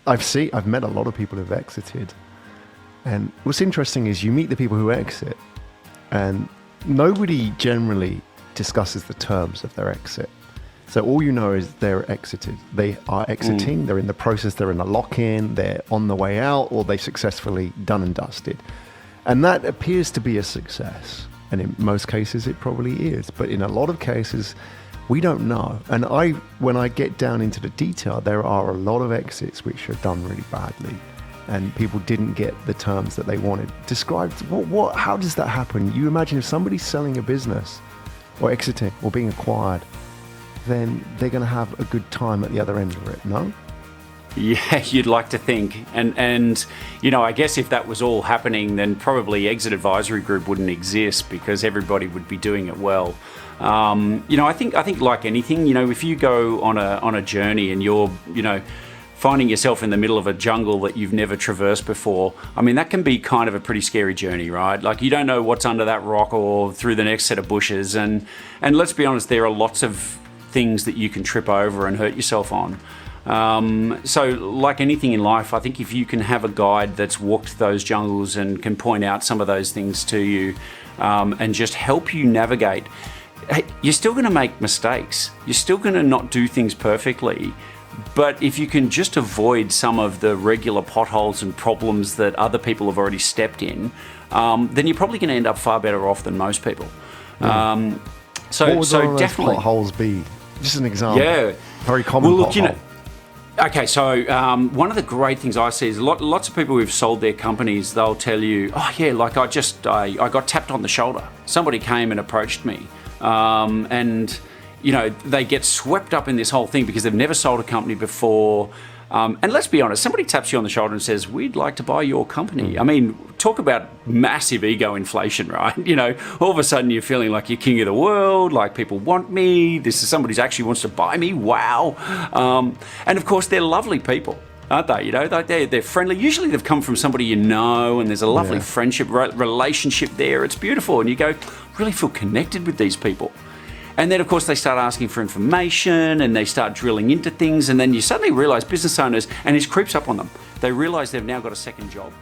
I've met a lot of people who've exited, and what's interesting is you meet the people who exit, and nobody generally discusses the terms of their exit. So all you know is they're exited. They are exiting. They're in the process. They're in a lock-in. They're on the way out, or they successfully done and dusted. And that appears to be a success. And in most cases, it probably is. But in a lot of cases, we don't know. And when I get down into the detail, there are a lot of exits which are done really badly, and people didn't get the terms that they wanted. Describe how does that happen? You imagine if somebody's selling a business, or exiting, or being acquired, then they're going to have a good time at the other end of it, no? Yeah, you'd like to think. And I guess if that was all happening, then probably Exit Advisory Group wouldn't exist, because everybody would be doing it well. I think like anything, if you go on a journey and you're, finding yourself in the middle of a jungle that you've never traversed before, I mean, that can be kind of a pretty scary journey, right? Like, you don't know what's under that rock or through the next set of bushes. And let's be honest, there are lots of things that you can trip over and hurt yourself on. So like anything in life, I think if you can have a guide that's walked those jungles and can point out some of those things to you, and just help you navigate, hey, you're still going to make mistakes. You're still going to not do things perfectly. But if you can just avoid some of the regular potholes and problems that other people have already stepped in, then you're probably going to end up far better off than most people. What would definitely potholes be? Just an example. Yeah, very common. Well, look, pothole. Okay, so one of the great things I see is lots of people who've sold their companies. They'll tell you, "Oh yeah, like I got tapped on the shoulder. Somebody came and approached me," and they get swept up in this whole thing because they've never sold a company before. And let's be honest, somebody taps you on the shoulder and says, "We'd like to buy your company." I mean, talk about massive ego inflation, right? All of a sudden you're feeling like you're king of the world, like people want me. This is somebody who actually wants to buy me. Wow. And of course, they're lovely people, aren't they? They're friendly. Usually they've come from somebody and there's a lovely friendship relationship there. It's beautiful. And you go, really feel connected with these people. And then, of course, they start asking for information and they start drilling into things. And then you suddenly realize business owners, and it creeps up on them, they realize they've now got a second job.